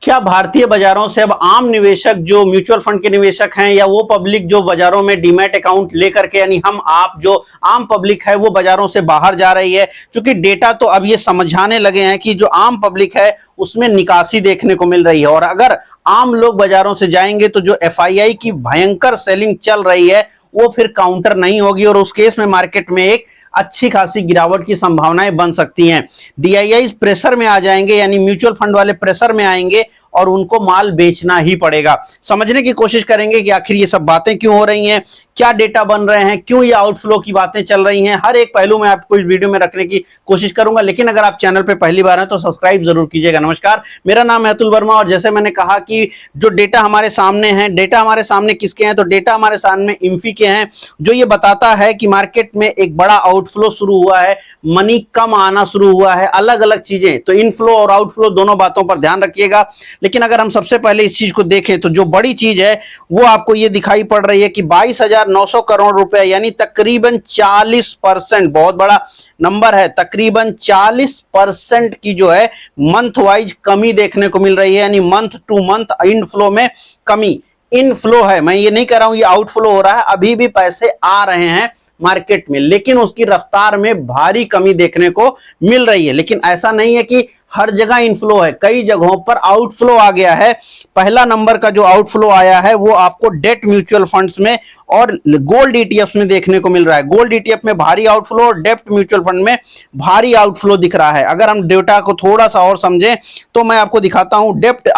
क्या भारतीय बाजारों से अब आम निवेशक जो म्यूचुअल फंड के निवेशक हैं या वो पब्लिक जो बाजारों में डीमैट अकाउंट लेकर के यानी हम आप जो आम पब्लिक है वो बाजारों से बाहर जा रही है? क्योंकि डेटा तो अब ये समझाने लगे हैं कि जो आम पब्लिक है उसमें निकासी देखने को मिल रही है, और अगर आम लोग बाजारों से जाएंगे तो जो एफआईआई की भयंकर सेलिंग चल रही है वो फिर काउंटर नहीं होगी, और उस केस में मार्केट में एक अच्छी खासी गिरावट की संभावनाएं बन सकती हैं। डीआईआई प्रेशर में आ जाएंगे, यानी म्यूचुअल फंड वाले प्रेशर में आएंगे और उनको माल बेचना ही पड़ेगा। समझने की कोशिश करेंगे कि आखिर ये सब बातें क्यों हो रही हैं, क्या डेटा बन रहे हैं, क्यों ये आउटफ्लो की बातें चल रही हैं। हर एक पहलू में आपको इस वीडियो में रखने की कोशिश करूंगा, लेकिन अगर आप चैनल पे पहली बार हैं तो सब्सक्राइब जरूर कीजिएगा। नमस्कार, मेरा नाम है अतुल वर्मा, और जैसे मैंने कहा कि जो डेटा हमारे सामने है, डेटा हमारे सामने किसके हैं? तो डेटा हमारे सामने इंफी के हैं, जो ये बताता है कि मार्केट में एक बड़ा आउटफ्लो शुरू हुआ है, मनी कम आना शुरू हुआ है, अलग अलग चीजें। तो इनफ्लो और आउटफ्लो दोनों बातों पर ध्यान रखिएगा। लेकिन अगर हम सबसे पहले इस चीज को देखें तो जो बड़ी चीज है वो आपको ये दिखाई पड़ रही है कि 22,900 करोड़ रुपए, यानी तकरीबन 40%, बहुत बड़ा नंबर है, तकरीबन 40% की जो है मंथ वाइज कमी देखने को मिल रही है, यानी मंथ टू मंथ इनफ्लो में कमी। इनफ्लो है, मैं ये नहीं कह रहा हूं ये आउटफ्लो हो रहा है, अभी भी पैसे आ रहे हैं मार्केट में, लेकिन उसकी रफ्तार में भारी कमी देखने को मिल रही है। लेकिन ऐसा नहीं है कि हर जगह इनफ्लो है, कई जगहों पर आउटफ्लो आ गया है। पहला नंबर का जो आउटफ्लो आया है वो आपको डेट म्यूचुअल फंड्स में और गोल्ड ईटीएफ में देखने को मिल रहा है। गोल्ड ईटीएफ में भारी आउटफ्लो और डेट म्यूचुअल फंड में भारी आउटफ्लो दिख रहा है। अगर हम डेटा को थोड़ा सा और समझें तो मैं आपको दिखाता हूं डेप्ट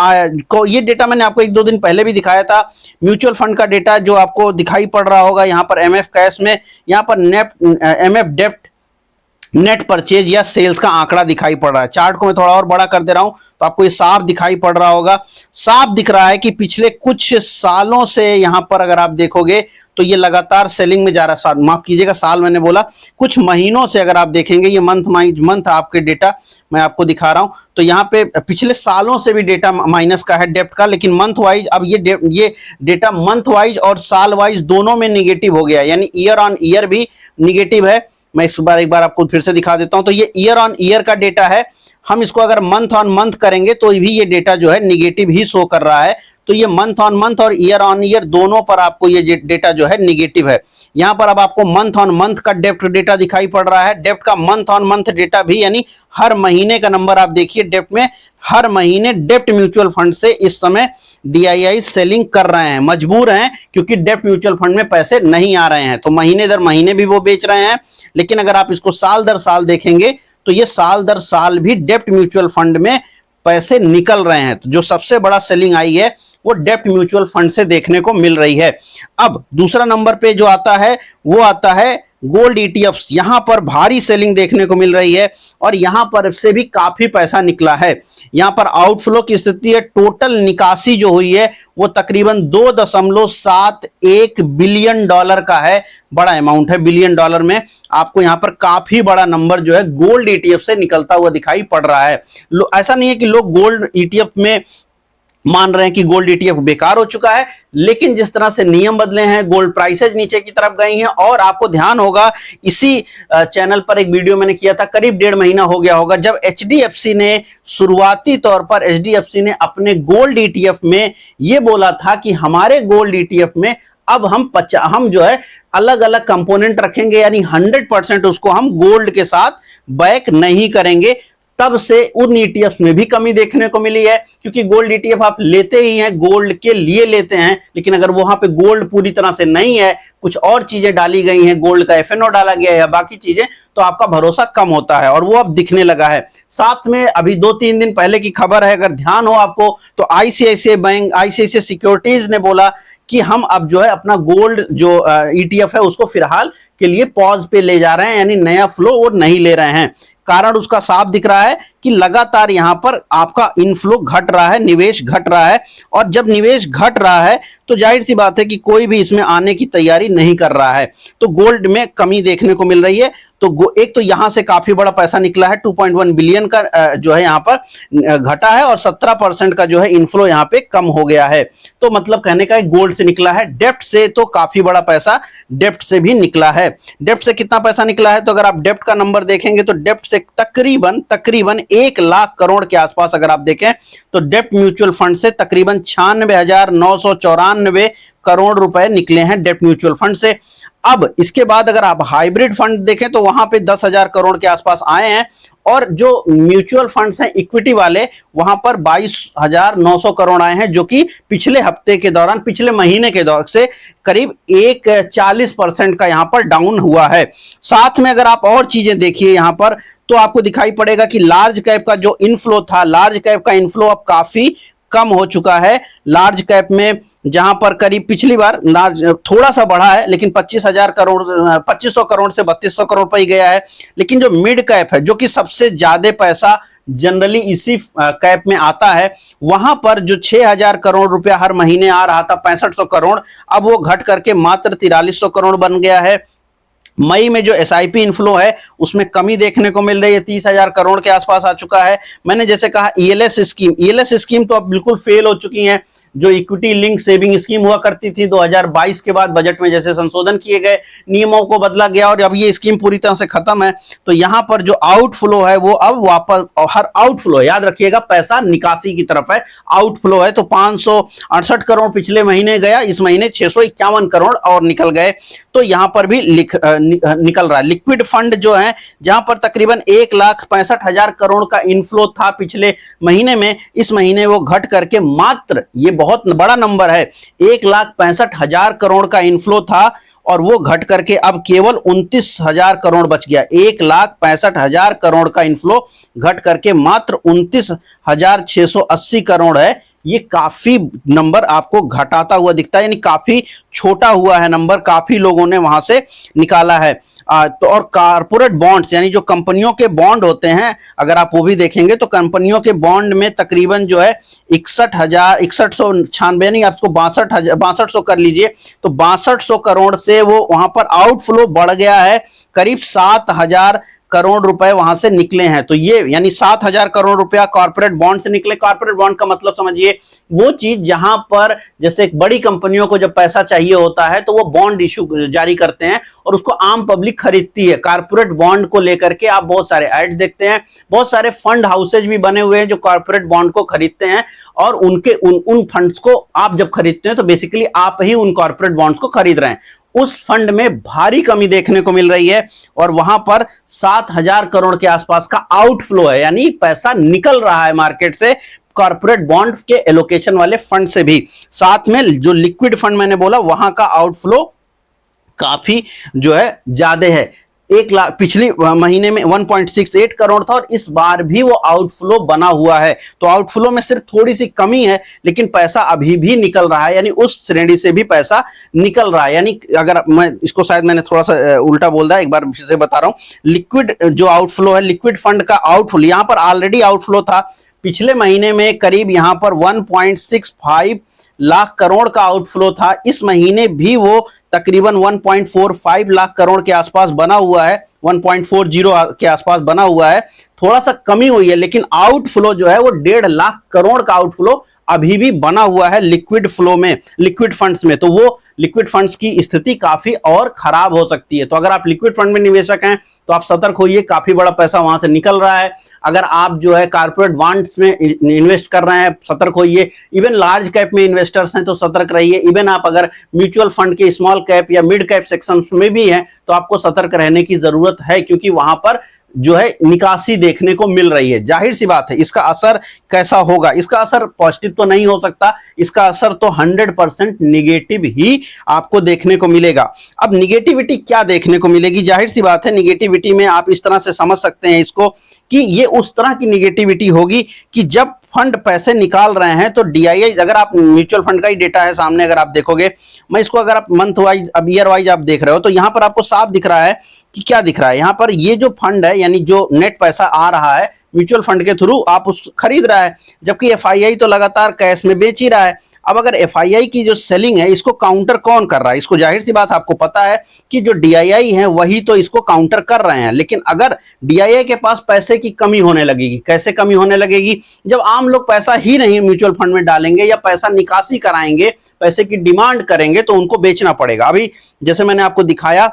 को। ये डेटा मैंने आपको 1-2 दिन पहले भी दिखाया था, म्यूचुअल फंड का डेटा जो आपको दिखाई पड़ रहा होगा यहाँ पर एमएफ कैश में, यहाँ पर एमएफ डेप्ट नेट परचेज या सेल्स का आंकड़ा दिखाई पड़ रहा है। चार्ट को मैं थोड़ा और बड़ा कर दे रहा हूं तो आपको ये साफ दिखाई पड़ रहा होगा। साफ दिख रहा है कि पिछले कुछ सालों से यहां पर अगर आप देखोगे तो ये लगातार सेलिंग में जा रहा है। माफ कीजिएगा, साल मैंने बोला, कुछ महीनों से अगर आप देखेंगे, ये मंथ आपके डेटा मैं आपको दिखा रहा हूं, तो यहाँ पे पिछले सालों से भी डेटा माइनस का है डेप्ट का, लेकिन मंथ वाइज अब ये डेटा मंथ वाइज और साल वाइज दोनों में निगेटिव हो गया, यानी ईयर ऑन ईयर भी निगेटिव है। मैं एक बार आपको फिर से दिखा देता हूं। तो ये ईयर ऑन ईयर का डेटा है, हम इसको अगर मंथ ऑन मंथ करेंगे तो भी ये डेटा जो है निगेटिव ही शो कर रहा है। तो ये मंथ ऑन मंथ और ईयर ऑन ईयर दोनों पर आपको ये डेटा जो है निगेटिव है। यहां पर अब आपको मंथ ऑन मंथ का डेप्ट डेटा दिखाई पड़ रहा है, डेप्ट का मंथ ऑन मंथ डेटा भी, यानी हर महीने का नंबर आप देखिए डेप्ट में, हर महीने डेप्ट म्यूचुअल फंड से इस समय डीआईआई सेलिंग कर रहे हैं, मजबूर हैं, क्योंकि डेप्ट म्यूचुअल फंड में पैसे नहीं आ रहे हैं, तो महीने दर महीने भी वो बेच रहे हैं। लेकिन अगर आप इसको साल दर साल देखेंगे तो ये साल दर साल भी डेप्ट म्यूचुअल फंड में पैसे निकल रहे हैं। तो जो सबसे बड़ा सेलिंग आई है वो डेप्ट म्यूचुअल फंड से देखने को मिल रही है। अब दूसरा नंबर पे जो आता है वो आता है गोल्ड ईटीएफ्स। यहां पर भारी सेलिंग देखने को मिल रही है और यहां पर से भी काफी पैसा निकला है। यहां पर आउटफ्लो की स्थिति है, टोटल निकासी जो हुई है वो तकरीबन $2.71 बिलियन का है। बड़ा अमाउंट है, बिलियन डॉलर में आपको यहां पर काफी बड़ा नंबर जो है गोल्ड ईटीएफ से निकलता हुआ दिखाई पड़ रहा है। ऐसा नहीं है कि लोग गोल्ड ईटीएफ में मान रहे हैं कि गोल्ड ईटीएफ बेकार हो चुका है, लेकिन जिस तरह से नियम बदले हैं, गोल्ड प्राइसेज नीचे की तरफ गई हैं। और आपको ध्यान होगा, इसी चैनल पर एक वीडियो मैंने किया था, करीब 1.5 महीना हो गया होगा, जब एचडीएफसी ने शुरुआती तौर पर एचडीएफसी ने अपने गोल्ड ईटीएफ में यह बोला था कि हमारे गोल्ड ईटीएफ में अब हम जो है अलग अलग कंपोनेंट रखेंगे, यानी 100% उसको हम गोल्ड के साथ बैक नहीं करेंगे। तब से उन ईटीएफ में भी कमी देखने को मिली है, क्योंकि गोल्ड ईटीएफ आप लेते ही हैं, गोल्ड के लिए लेते हैं, लेकिन अगर वहां पे गोल्ड पूरी तरह से नहीं है, कुछ और चीजें डाली गई हैं, गोल्ड का एफएनओ डाला गया है या बाकी चीजें, तो आपका भरोसा कम होता है, और वो अब दिखने लगा है। साथ में अभी 2-3 दिन पहले की खबर है, अगर ध्यान हो आपको, तो आईसीआईसीआई बैंक, आईसीआईसीआई सिक्योरिटीज ने बोला कि हम अब जो है अपना गोल्ड जो ईटीएफ है उसको फिलहाल के लिए पॉज पे ले जा रहे हैं, यानी नया फ्लो वो नहीं ले रहे हैं। कारण उसका साफ दिख रहा है कि लगातार यहां पर आपका इनफ्लो घट रहा है, निवेश घट रहा है, और जब निवेश घट रहा है तो जाहिर सी बात है कि कोई भी इसमें आने की तैयारी नहीं कर रहा है। तो गोल्ड में कमी देखने को मिल रही है। तो एक तो यहां से काफी बड़ा पैसा निकला है, 2.1 बिलियन का जो है यहां पर घटा है, और 17% का जो है इनफ्लो यहां पे कम हो गया है। तो मतलब कहने का गोल्ड से निकला है, डेप्ट से तो काफी बड़ा पैसा डेप्ट से भी निकला है। डेप्ट से कितना पैसा निकला है? तो अगर आप डेप्ट का नंबर देखेंगे तो डेप्ट से तकरीबन 1 लाख करोड़ के आसपास अगर आप देखें तो डेप्ट म्यूचुअल फंड से तकरीबन 96,994 करोड़ रुपए निकले हैं डेप्ट म्यूचुअल फंड से। अब इसके बाद अगर आप हाइब्रिड फंड देखें तो वहां पे 10,000 करोड़ के आसपास आए हैं, और जो म्यूचुअल फंड्स हैं इक्विटी वाले वहां पर 22,900 करोड़ आए हैं, जो कि पिछले हफ्ते के दौरान, पिछले महीने के दौरान से करीब 40% का यहां पर डाउन हुआ है। साथ में अगर आप और चीजें देखिए यहां पर तो आपको दिखाई पड़ेगा कि लार्ज कैप का जो इनफ्लो था, लार्ज कैप का इनफ्लो अब काफी कम हो चुका है। लार्ज कैप में जहां पर करीब पिछली बार लार्ज थोड़ा सा बढ़ा है, लेकिन 2500 करोड़ से 3200 करोड़ पर ही गया है। लेकिन जो मिड कैप है, जो कि सबसे ज्यादा पैसा जनरली इसी कैप में आता है, वहां पर जो 6,000 करोड़ रुपया हर महीने आ रहा था 6500 करोड़, अब वो घट करके मात्र 4300 करोड़ बन गया है। मई में जो एसआईपी इनफ्लो है उसमें कमी देखने को मिल रही है, 30,000 करोड़ के आसपास आ चुका है। मैंने जैसे कहा ईएलएस स्कीम तो अब बिल्कुल फेल हो चुकी है। जो इक्विटी लिंक सेविंग स्कीम हुआ करती थी 2022 के बाद बजट में जैसे संशोधन किए गए, नियमों को बदला गया और अब ये स्कीम पूरी तरह से खत्म है। तो यहां पर जो आउटफ्लो है वो अब वापस, हर आउटफ्लो याद रखिएगा पैसा निकासी की तरफ है, आउटफ्लो है। तो 568 करोड़ पिछले महीने गया, इस महीने 651 करोड़ और निकल गए। तो यहां पर भी निकल रहा है। लिक्विड फंड जो है जहां पर तकरीबन 1,65,000 करोड़ का इनफ्लो था पिछले महीने में, इस महीने वो घट करके मात्र, ये बहुत बड़ा नंबर है, 1,65,000 करोड़ का इनफ्लो था और वो घट करके अब केवल 29,000 करोड़ बच गया। 1,65,000 करोड़ का इनफ्लो घट करके मात्र 29,680 करोड़ है। ये काफी नंबर आपको घटाता हुआ दिखता है, यानी काफी छोटा हुआ है नंबर, काफी लोगों ने वहां से निकाला है। तो और कारपोरेट बॉन्ड्स यानी जो कंपनियों के बॉन्ड होते हैं, अगर आप वो भी देखेंगे तो कंपनियों के बॉन्ड में तकरीबन जो है 61,696 नहीं, आपको 62,000 कर लीजिए, तो 6200 करोड़ से वो वहां पर आउटफ्लो बढ़ गया है। करीब 7,000 करोड़ रुपए वहां से निकले हैं। तो ये यानी 7,000 करोड़ रुपया कॉर्पोरेट बॉन्ड से निकले। कॉर्पोरेट बॉन्ड का मतलब समझिए वो चीज जहां पर जैसे बड़ी कंपनियों को जब पैसा चाहिए होता है तो वो बॉन्ड इशू जारी करते हैं और उसको आम पब्लिक खरीदती है। कॉर्पोरेट बॉन्ड को लेकर के आप बहुत सारे एड्स देखते हैं, बहुत सारे फंड हाउसेज भी बने हुए हैं जो कॉर्पोरेट बॉन्ड को खरीदते हैं, और उनके उन फंड्स को आप जब खरीदते हैं तो बेसिकली आप ही उन कॉर्पोरेट बॉन्ड्स को खरीद रहे हैं। उस फंड में भारी कमी देखने को मिल रही है और वहां पर 7,000 करोड़ के आसपास का आउटफ्लो है, यानी पैसा निकल रहा है मार्केट से, कॉर्पोरेट बॉन्ड के एलोकेशन वाले फंड से भी। साथ में जो लिक्विड फंड मैंने बोला वहां का आउटफ्लो काफी जो है ज्यादा है। 1 लाख पिछले महीने में 1.68 करोड़ था और इस बार भी वो आउटफ्लो बना हुआ है। तो आउटफ्लो में सिर्फ थोड़ी सी कमी है, लेकिन पैसा अभी भी निकल रहा है, यानी उस श्रेणी से भी पैसा निकल रहा है। यानी अगर मैं इसको, शायद मैंने थोड़ा सा उल्टा बोल दिया, एक बार फिर से बता रहा हूं। लिक्विड जो आउटफ्लो है, लिक्विड फंड का आउटफ्लो, यहां पर ऑलरेडी आउटफ्लो था पिछले महीने में करीब यहां पर 1.65 लाख करोड़ का आउटफ्लो था। इस महीने भी वो तकरीबन 1.45 लाख करोड़ के आसपास बना हुआ है, 1.40 के आसपास बना हुआ है। थोड़ा सा कमी हुई है, लेकिन आउटफ्लो जो है वो 1.5 लाख करोड़ का आउटफ्लो अभी भी बना हुआ है लिक्विड फ्लो में, लिक्विड फंड्स में। तो वो लिक्विड फंड्स की स्थिति काफी और खराब हो सकती है। तो अगर आप लिक्विड फंड में निवेशक हैं तो आप सतर्क होइए, काफी बड़ा पैसा वहां से निकल रहा है। अगर आप जो है कारपोरेट बॉन्ड्स में इन्वेस्ट कर रहे हैं, सतर्क होइए। इवन लार्ज कैप में इन्वेस्टर्स हैं तो सतर्क रहिए। इवन आप अगर म्यूचुअल फंड के स्मॉल कैप या मिड कैप सेक्शन में भी हैं तो आपको सतर्क रहने की जरूरत है, क्योंकि वहां पर जो है निकासी देखने को मिल रही है। जाहिर सी बात है इसका असर कैसा होगा, इसका असर पॉजिटिव तो नहीं हो सकता, इसका असर तो 100% निगेटिव ही आपको देखने को मिलेगा। अब निगेटिविटी क्या देखने को मिलेगी, जाहिर सी बात है निगेटिविटी में आप इस तरह से समझ सकते हैं इसको कि ये उस तरह की निगेटिविटी होगी कि जब फंड पैसे निकाल रहे हैं तो डीआईआई, अगर आप म्यूचुअल फंड का ही डेटा है सामने, अगर आप देखोगे, मैं इसको अगर आप मंथ वाइज, अब ईयर वाइज आप देख रहे हो तो यहां पर आपको साफ दिख रहा है कि क्या दिख रहा है। यहां पर ये जो फंड है, यानी जो नेट पैसा आ रहा है म्यूचुअल फंड के थ्रू, आप उस खरीद रहा है, जबकि एफआईआई तो लगातार कैश में बेच ही रहा है। अब अगर एफआईआई की जो सेलिंग है इसको काउंटर कौन कर रहा है, इसको जाहिर सी बात आपको पता है कि जो डीआईआई है वही तो इसको काउंटर कर रहे हैं। लेकिन अगर डीआईआई के पास पैसे की कमी होने लगेगी, कैसे कमी होने लगेगी, जब आम लोग पैसा ही नहीं म्यूचुअल फंड में डालेंगे या पैसा निकासी कराएंगे, पैसे की डिमांड करेंगे तो उनको बेचना पड़ेगा। अभी जैसे मैंने आपको दिखाया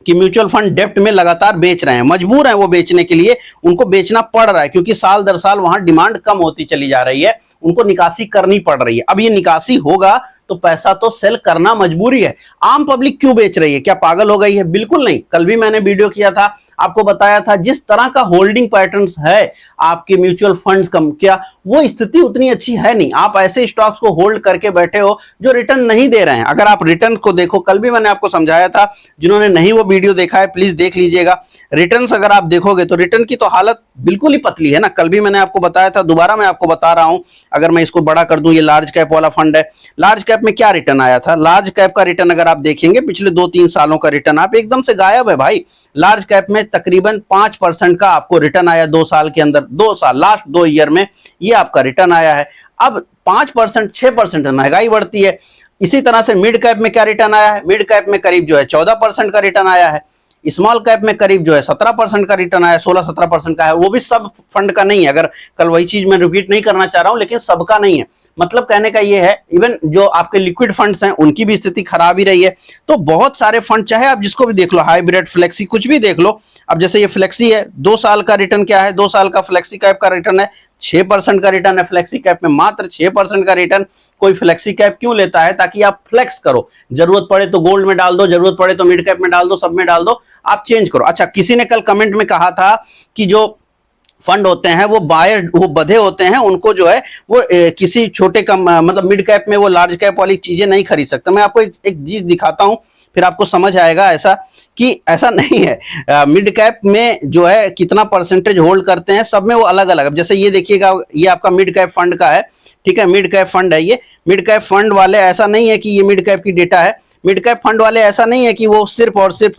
कि म्यूचुअल फंड डेप्ट में लगातार बेच रहे हैं, मजबूर हैं वो बेचने के लिए, उनको बेचना पड़ रहा है क्योंकि साल दर साल वहां डिमांड कम होती चली जा रही है, उनको निकासी करनी पड़ रही है। अब ये निकासी होगा तो पैसा तो सेल करना मजबूरी है। आम पब्लिक क्यों बेच रही है? क्या पागल हो गई है? बिल्कुल नहीं। कल भी मैंने वीडियो किया था, आपको बताया था जिस तरह का होल्डिंग पैटर्न्स है आपके म्यूचुअल फंड्स का, क्या वो स्थिति उतनी अच्छी है नहीं। आप ऐसे स्टॉक्स को होल्ड करके बैठे हो जो रिटर्न नहीं दे रहे हैं। अगर आप रिटर्न को देखो, कल भी मैंने आपको समझाया था, जिन्होंने नहीं वो वीडियो देखा है प्लीज देख लीजिएगा। रिटर्न अगर आप देखोगे तो रिटर्न की तो हालत बिल्कुल ही पतली है ना। कल भी मैंने आपको बताया था, दोबारा मैं आपको बता रहा हूं। अगर मैं इसको बड़ा कर दूं, ये लार्ज कैप वाला फंड है, लार्ज कैप में क्या रिटर्न आया था? लार्ज कैप का रिटर्न अगर आप देखेंगे पिछले 2-3 सालों का रिटर्न आप एकदम से गायब है भाई। लार्ज कैप में तकरीबन 5% का आपको रिटर्न आया 2 साल के अंदर, 2 साल, लास्ट 2 ईयर में ये आपका रिटर्न आया है। अब 5%, 6% महंगाई बढ़ती है। इसी तरह से मिड कैप में क्या रिटर्न आया है? मिड कैप में करीब जो है 14% का रिटर्न आया है। स्मॉल कैप में करीब जो है 17% का रिटर्न आया, 16-17% का है। वो भी सब फंड का नहीं है, अगर कल वही चीज मैं रिपीट नहीं करना चाह रहा हूं, लेकिन सबका नहीं है। मतलब कहने का ये है, इवन जो आपके लिक्विड फंड्स हैं उनकी भी स्थिति खराब ही रही है। तो बहुत सारे फंड, चाहे आप जिसको भी देख लो, हाइब्रिड, फ्लेक्सी, कुछ भी देख लो। अब जैसे ये फ्लेक्सी है, 2 साल का रिटर्न क्या है? 2 साल का फ्लेक्सी कैप का रिटर्न है 6% का रिटर्न है। फ्लेक्सी कैप में मात्र 6% का रिटर्न। कोई फ्लेक्सी कैप क्यों लेता है? ताकि आप फ्लेक्स करो, जरूरत पड़े तो गोल्ड में डाल दो, जरूरत पड़े तो मिड कैप में डाल दो, सब में डाल दो, आप चेंज करो। अच्छा, किसी ने कल कमेंट में कहा था कि जो फंड होते हैं वो बायर, वो बधे होते हैं, उनको जो है वो किसी छोटे कम मतलब मिड कैप में वो लार्ज कैप वाली चीजें नहीं खरीद सकते। मैं आपको एक चीज दिखाता हूं, फिर आपको समझ आएगा ऐसा कि ऐसा नहीं है। मिड कैप में जो है कितना परसेंटेज होल्ड करते हैं, सब में वो अलग अलग। जैसे ये देखिएगा, ये आपका मिड कैप फंड का है, ठीक है, मिड कैप फंड है ये। मिड कैप फंड वाले ऐसा नहीं है कि ये मिड कैप की डेटा है। मिड कैप फंड वाले ऐसा नहीं है कि वो सिर्फ और सिर्फ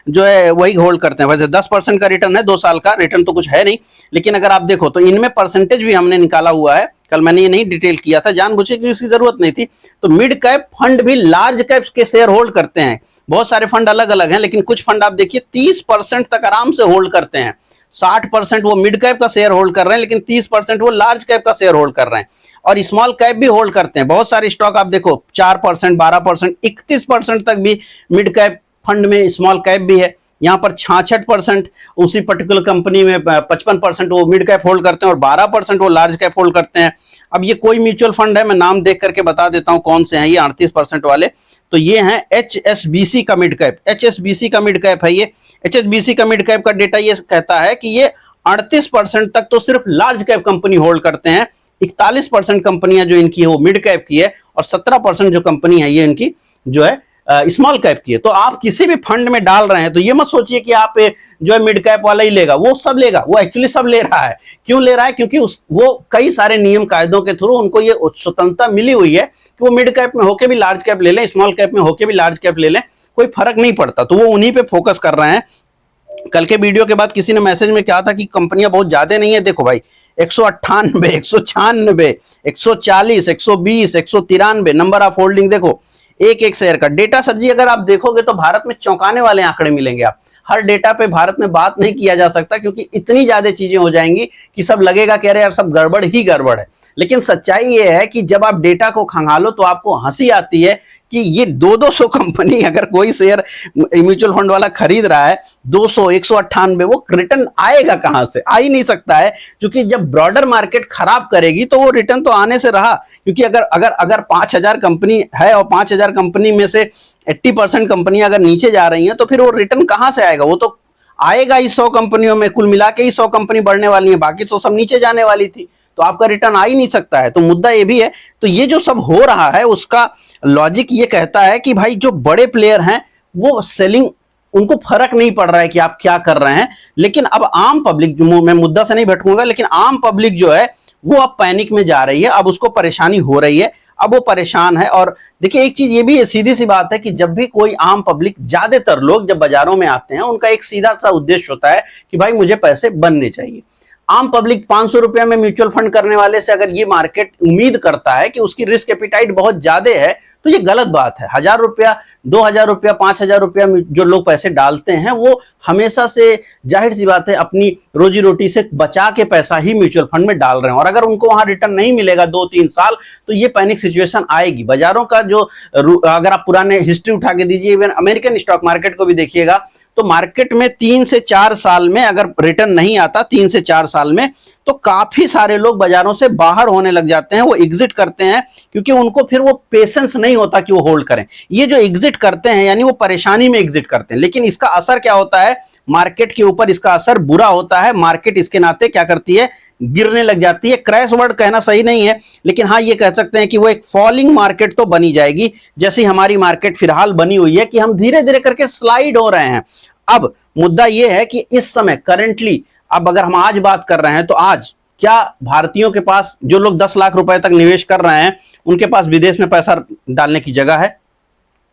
जो है वही होल्ड करते हैं। वैसे 10% का रिटर्न है 2 साल का, रिटर्न तो कुछ है नहीं, लेकिन अगर आप देखो तो इनमें परसेंटेज भी हमने निकाला हुआ है। कल मैंने ये नहीं डिटेल किया था, जानबूझ के इसकी जरूरत नहीं थी। तो मिड कैप फंड भी लार्ज कैप्स के शेयर होल्ड करते हैं। बहुत सारे फंड अलग अलग हैं, लेकिन कुछ फंड आप देखिए 30% तक आराम से होल्ड करते हैं। 60% वो मिड कैप का शेयर होल्ड कर रहे हैं, लेकिन 30% वो लार्ज कैप का शेयर होल्ड कर रहे हैं। और स्मॉल कैप भी होल्ड करते हैं। बहुत सारे स्टॉक आप देखो 4%, 12%, 31% तक भी मिड कैप फंड में स्मॉल कैप भी है। यहाँ पर 66% उसी पर्टिकुलर कंपनी में, 55% वो मिड कैप होल्ड करते हैं और 12% वो लार्ज कैप होल्ड करते हैं। अब ये कोई म्यूचुअल फंड है, मैं नाम देख करके बता देता हूं कौन से हैं ये 38% वाले। तो ये हैं HSBC का मिड कैप, HSBC का मिड कैप है ये। HSBC का मिड कैप का डेटा ये कहता है कि ये 38% तक तो सिर्फ लार्ज कैप कंपनी होल्ड करते हैं। 41% कंपनियां जो इनकी है वो मिड कैप की है, और 17% जो कंपनी है ये इनकी जो है स्मॉल कैप की है। तो आप किसी भी फंड में डाल रहे हैं तो ये मत सोचिए कि आप जो है मिड कैप वाला ही लेगा, वो सब लेगा। वो एक्चुअली सब ले रहा है। क्यों ले रहा है? क्योंकि वो कई सारे नियम कायदों के थ्रू उनको ये स्वतंत्रता मिली हुई है कि वो मिड कैप में होके भी लार्ज कैप ले लें, स्मॉल कैप में होके भी लार्ज कैप ले लें, कोई फर्क नहीं पड़ता। तो वो उन्हीं पे फोकस कर रहे हैं। कल के वीडियो के बाद किसी ने मैसेज में कहा था कि कंपनियां बहुत ज्यादा नहीं है। देखो भाई, 198, 196, 140, 120, 193 नंबर ऑफ होल्डिंग देखो एक एक शेयर का। डेटा सर जी अगर आप देखोगे तो भारत में चौंकाने वाले आंकड़े मिलेंगे। आप हर डेटा पे भारत में बात नहीं किया जा सकता, क्योंकि इतनी ज्यादा चीजें हो जाएंगी कि सब लगेगा कि अरे यार सब गड़बड़ ही गड़बड़ है। लेकिन सच्चाई ये है कि जब आप डेटा को खंगालो तो आपको हंसी आती है कि ये 200 कंपनी अगर कोई शेयर म्यूचुअल फंड वाला खरीद रहा है, 200, 198, वो रिटर्न आएगा कहां से? आ ही नहीं सकता है, क्योंकि जब ब्रॉडर मार्केट खराब करेगी तो वो रिटर्न तो आने से रहा। क्योंकि अगर 5000 कंपनी है और 5000 कंपनी में से 80% कंपनियां अगर नीचे जा रही हैं तो फिर वो रिटर्न कहां से आएगा? वो तो आएगा ही 100 कंपनियों में, कुल मिला के ही 100 कंपनी बढ़ने वाली है, बाकी 100 सब नीचे जाने वाली थी, तो आपका रिटर्न आ ही नहीं सकता है। तो मुद्दा ये भी है। तो ये जो सब हो रहा है उसका लॉजिक ये कहता है कि भाई जो बड़े प्लेयर हैं वो सेलिंग, उनको फर्क नहीं पड़ रहा है कि आप क्या कर रहे हैं। लेकिन अब आम पब्लिक, मैं मुद्दा से नहीं भटकूंगा, लेकिन आम पब्लिक जो है वो अब पैनिक में जा रही है। अब उसको परेशानी हो रही है, अब वो परेशान है। और देखिए एक चीज ये भी है, सीधी सी बात है कि जब भी कोई आम पब्लिक, ज्यादातर लोग जब बाजारों में आते हैं उनका एक सीधा सा उद्देश्य होता है कि भाई मुझे पैसे बनने चाहिए। आम पब्लिक 500 रुपया में म्यूचुअल फंड करने वाले से अगर ये मार्केट उम्मीद करता है कि उसकी रिस्क एपिटाइट बहुत ज्यादा है तो ये गलत बात है। 1000 रुपया, 2000 रुपया, 5000 रुपया जो लोग पैसे डालते हैं वो हमेशा से जाहिर सी बात है अपनी रोजी रोटी से बचा के पैसा ही म्यूचुअल फंड में डाल रहे हैं। और अगर उनको वहां रिटर्न नहीं मिलेगा 2-3 साल तो ये पैनिक सिचुएशन आएगी। बाजारों का जो, अगर आप पुराने हिस्ट्री उठा के दीजिए, इवन अमेरिकन स्टॉक मार्केट को भी देखिएगा, तो मार्केट में 3 से 4 साल में अगर रिटर्न नहीं आता 3 से 4 साल में, तो काफी सारे लोग बाजारों से बाहर होने लग जाते हैं, वो एग्जिट करते हैं, क्योंकि उनको फिर वो पेशेंस नहीं होता कि वो होल्ड करें। ये जो एग्जिट करते हैं यानी वो परेशानी में एग्जिट करते हैं, लेकिन इसका असर क्या होता है मार्केट के ऊपर, इसका असर बुरा होता है। मार्केट इसके नाते क्या करती है, गिरने लग जाती है। क्रैश वर्ड कहना सही नहीं है, लेकिन हाँ ये कह सकते हैं कि वो एक फॉलिंग मार्केट तो बनी जाएगी, जैसी हमारी मार्केट फिलहाल बनी हुई है कि हम धीरे धीरे करके स्लाइड हो रहे हैं। अब मुद्दा यह है कि इस समय करंटली, अब अगर हम आज बात कर रहे हैं तो आज क्या भारतीयों के पास, जो लोग 10 लाख रुपए तक निवेश कर रहे हैं, उनके पास विदेश में पैसा डालने की जगह है?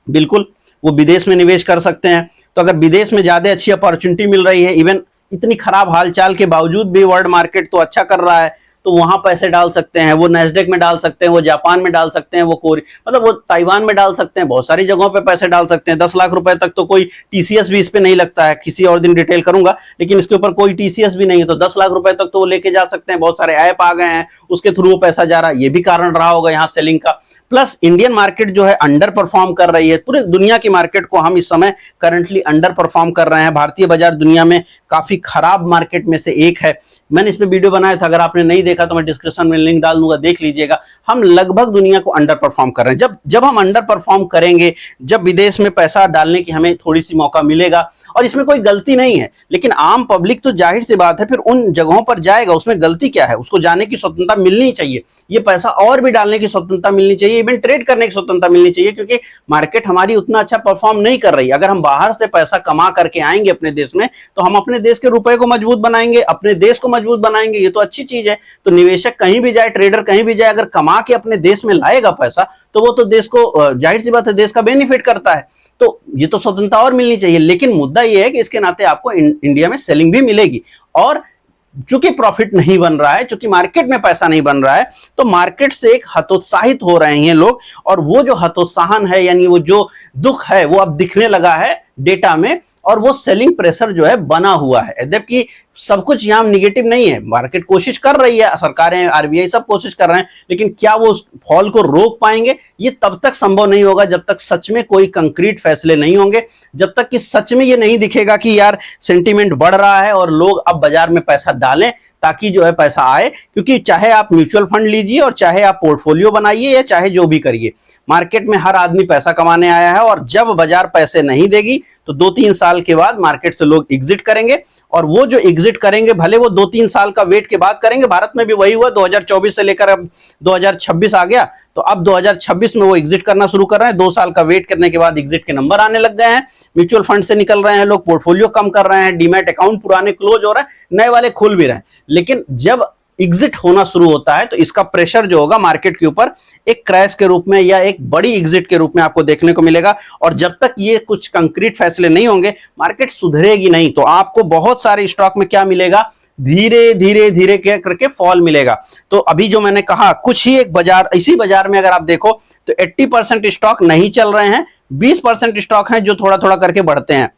बिल्कुल, वो विदेश में निवेश कर सकते हैं। तो अगर विदेश में ज्यादा अच्छी अपॉर्चुनिटी मिल रही है, इवन इतनी खराब हालचाल के बावजूद भी वर्ल्ड मार्केट तो अच्छा कर रहा है, तो वहां पैसे डाल सकते हैं। वो नैस्डैक में डाल सकते हैं, वो जापान में डाल सकते हैं, वो मतलब वो ताइवान में डाल सकते हैं, बहुत सारी जगहों पे पैसे डाल सकते हैं। 10 लाख रुपए तक तो कोई टीसीएस भी इस पे नहीं लगता है, किसी और दिन डिटेल करूंगा, लेकिन इसके ऊपर कोई टीसीएस भी नहीं है, तो 10 लाख रुपए तक तो वो लेके जा सकते हैं। बहुत सारे ऐप आ गए हैं, उसके थ्रू वो पैसा जा रहा है, ये भी कारण रहा होगा यहाँ सेलिंग का। प्लस इंडियन मार्केट जो है अंडर परफॉर्म कर रही है, पूरे दुनिया की मार्केट को हम इस समय करंटली अंडर परफॉर्म कर रहे हैं। भारतीय बाजार दुनिया में काफी खराब मार्केट में से एक है। मैंने इस पे वीडियो बनाया था, अगर आपने नहीं देखा तो मैं डिस्क्रिप्शन में लिंक डाल दूंगा, देख लीजिएगा। हम लगभग दुनिया को अंडर परफॉर्म कर रहे हैं। जब हम अंडर परफॉर्म करेंगे, जब विदेश में पैसा डालने की हमें थोड़ी सी मौका मिलेगा, और इसमें कोई गलती नहीं है, लेकिन आम पब्लिक तो जाहिर सी बात है फिर उन जगहों पर जाएगा, उसमें गलती क्या है? उसको जाने की स्वतंत्रता मिलनी चाहिए, ये पैसा और भी डालने की स्वतंत्रता मिलनी चाहिए, इवन ट्रेड करने की स्वतंत्रता मिलनी चाहिए, क्योंकि मार्केट हमारी उतना अच्छा परफॉर्म नहीं कर रही। अगर हम बाहर से पैसा कमा करके आएंगे अपने देश में, तो हम अपने देश के रुपए को मजबूत बनाएंगे, अपने देश को मजबूत बनाएंगे, ये तो अच्छी चीज है। तो निवेशक कहीं भी जाए, ट्रेडर कहीं भी जाए, अगर कमा के अपने देश में लाएगा पैसा, तो वो तो देश को, जाहिर सी बात है, देश का बेनिफिट करता है। तो ये तो स्वतंत्रता और मिलनी चाहिए, लेकिन मुद्दा ये है कि इसके नाते आपको इंडिया में सेलिंग भी मिलेगी। और चूंकि प्रॉफिट नहीं बन रहा है, चूंकि मार्केट में पैसा नहीं बन रहा है, तो मार्केट से एक हतोत्साहित हो रहे हैं लोग, और वो जो हतोत्साहन है, यानी वो जो दुख है, वो अब दिखने लगा है डेटा में, और वो सेलिंग प्रेशर जो है बना हुआ है। यद्यपि सब कुछ यहाँ निगेटिव नहीं है, मार्केट कोशिश कर रही है, सरकारें, आरबीआई सब कोशिश कर रहे हैं, लेकिन क्या वो उस फॉल को रोक पाएंगे? ये तब तक संभव नहीं होगा जब तक सच में कोई कंक्रीट फैसले नहीं होंगे, जब तक कि सच में ये नहीं दिखेगा कि यार सेंटीमेंट बढ़ रहा है और लोग अब बाजार में पैसा डालें, ताकि जो है पैसा आए। क्योंकि चाहे आप म्यूचुअल फंड लीजिए, और चाहे आप पोर्टफोलियो बनाइए, या चाहे जो भी करिए, मार्केट में हर आदमी पैसा कमाने आया है, और जब बाजार पैसे नहीं देगी तो 2-3 साल के बाद मार्केट से लोग एग्जिट करेंगे। और वो जो एग्जिट करेंगे, भले वो 2-3 साल का वेट के बाद करेंगे, भारत में भी वही हुआ, 2024 से लेकर अब 2026 आ गया, तो अब 2026 में वो एग्जिट करना शुरू कर रहे हैं। 2 साल का वेट करने के बाद एग्जिट के नंबर आने लग गए हैं, म्यूचुअल फंड से निकल रहे हैं लोग, पोर्टफोलियो कम कर रहे हैं, डीमैट अकाउंट पुराने क्लोज हो रहे हैं, नए वाले खुल भी रहे हैं। लेकिन जब एग्जिट होना शुरू होता है, तो इसका प्रेशर जो होगा मार्केट के ऊपर एक क्रैश के रूप में या एक बड़ी एग्जिट के रूप में आपको देखने को मिलेगा। और जब तक ये कुछ कंक्रीट फैसले नहीं होंगे, मार्केट सुधरेगी नहीं। तो आपको बहुत सारे स्टॉक में क्या मिलेगा, धीरे धीरे धीरे करके फॉल मिलेगा। तो अभी जो मैंने कहा, कुछ ही एक बाजार, इसी बाजार में अगर आप देखो तो 80% स्टॉक नहीं चल रहे हैं, 20% स्टॉक हैं जो थोड़ा थोड़ा करके बढ़ते हैं।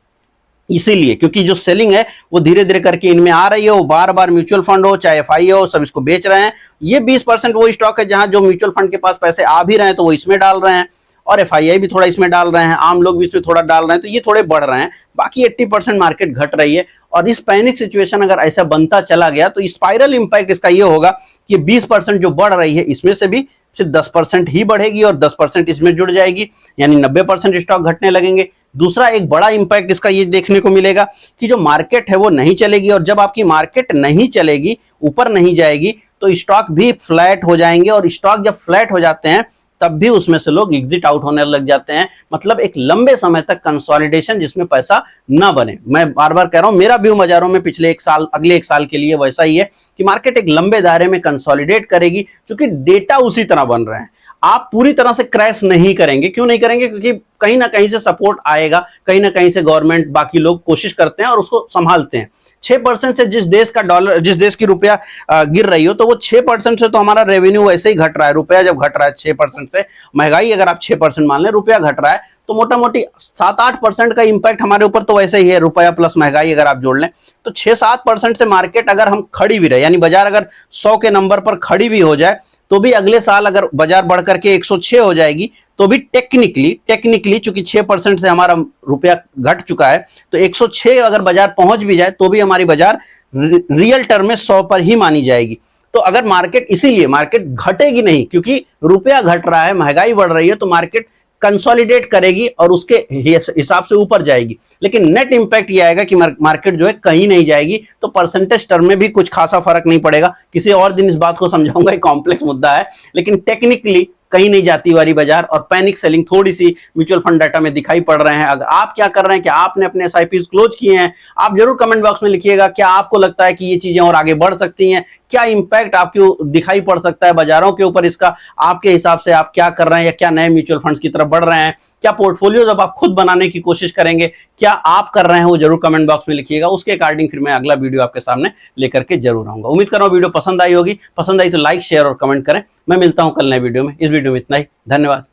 इसीलिए क्योंकि जो सेलिंग है वो धीरे धीरे करके इनमें आ रही है, वो बार बार म्यूचुअल फंड हो चाहे एफआई हो, सब इसको बेच रहे हैं। ये 20% वो स्टॉक है जहां जो म्यूचुअल फंड के पास पैसे आ भी रहे हैं तो वो इसमें डाल रहे हैं, और एफआईआई भी थोड़ा इसमें डाल रहे हैं, आम लोग भी इसमें थोड़ा डाल रहे हैं, तो ये थोड़े बढ़ रहे हैं। बाकी 80% मार्केट घट रही है। और इस पैनिक सिचुएशन अगर ऐसा बनता चला गया तो स्पाइरल इंपैक्ट इसका ये होगा कि 20% जो बढ़ रही है इसमें से भी सिर्फ 10% ही बढ़ेगी और 10% इसमें जुड़ जाएगी, यानी 90% स्टॉक घटने लगेंगे। दूसरा एक बड़ा इंपैक्ट इसका ये देखने को मिलेगा कि जो मार्केट है वो नहीं चलेगी, और जब आपकी मार्केट नहीं चलेगी, ऊपर नहीं जाएगी, तो स्टॉक भी फ्लैट हो जाएंगे। और स्टॉक जब फ्लैट हो जाते हैं तब भी उसमें से लोग एग्जिट आउट होने लग जाते हैं। मतलब एक लंबे समय तक कंसोलिडेशन जिसमें पैसा ना बने। मैं बार बार कह रहा हूं, मेरा व्यू बाजारों में पिछले एक साल, अगले एक साल के लिए वैसा ही है कि मार्केट एक लंबे दायरे में कंसोलिडेट करेगी, क्योंकि डेटा उसी तरह बन रहे हैं। आप पूरी तरह से क्रैश नहीं करेंगे। क्यों नहीं करेंगे? क्योंकि कहीं ना कहीं से सपोर्ट आएगा, कहीं ना कहीं से गवर्नमेंट, बाकी लोग कोशिश करते हैं और उसको संभालते हैं। 6% से जिस देश का डॉलर, जिस देश की रुपया गिर रही हो, तो वो 6% से तो हमारा रेवेन्यू वैसे ही घट रहा है। रुपया जब घट रहा है 6% से, महंगाई अगर आप 6% मान लें, रुपया घट रहा है, तो मोटा मोटी 7-8% का इंपैक्ट हमारे ऊपर तो वैसे ही है। रुपया प्लस महंगाई अगर आप जोड़ लें तो 6-7% से मार्केट अगर हम खड़ी भी रहे, यानी बाजार अगर 100 के नंबर पर खड़ी भी हो जाए, तो भी अगले साल अगर बाजार बढ़ करके 106 हो जाएगी तो भी टेक्निकली चूंकि 6% से हमारा रुपया घट चुका है, तो 106 अगर बाजार पहुंच भी जाए तो भी हमारी बाजार रियल टर्म में 100 पर ही मानी जाएगी। तो अगर मार्केट, इसीलिए मार्केट घटेगी नहीं, क्योंकि रुपया घट रहा है, महंगाई बढ़ रही है, तो मार्केट कंसोलिडेट करेगी और उसके हिसाब से ऊपर जाएगी। लेकिन नेट इंपैक्ट ये आएगा कि मार्केट जो है कहीं नहीं जाएगी, तो परसेंटेज टर्म में भी कुछ खासा फर्क नहीं पड़ेगा। किसी और दिन इस बात को समझाऊंगा, एक कॉम्प्लेक्स मुद्दा है, लेकिन टेक्निकली कहीं नहीं जाती वाली बाजार और पैनिक सेलिंग थोड़ी सी म्यूचुअल फंड डाटा में दिखाई पड़ रहे हैं। अगर आप क्या कर रहे हैं, क्या आपने अपने एसआईपीज क्लोज किए हैं, आप जरूर कमेंट बॉक्स में लिखिएगा। क्या आपको लगता है कि ये चीजें और आगे बढ़ सकती हैं, क्या इंपैक्ट आपको दिखाई पड़ सकता है बाजारों के ऊपर, इसका आपके हिसाब से आप क्या कर रहे हैं, या क्या नए म्यूचुअल फंड्स की तरफ बढ़ रहे हैं, क्या पोर्टफोलियो जब आप खुद बनाने की कोशिश करेंगे, क्या आप कर रहे हैं, वो जरूर कमेंट बॉक्स में लिखिएगा। उसके अकॉर्डिंग फिर मैं अगला वीडियो आपके सामने लेकर के जरूर आऊंगा। उम्मीद कर रहा हूं वीडियो पसंद आई होगी। पसंद आई तो लाइक, शेयर और कमेंट करें। मैं मिलता हूं कल नए वीडियो में। इस वीडियो में इतना ही। धन्यवाद।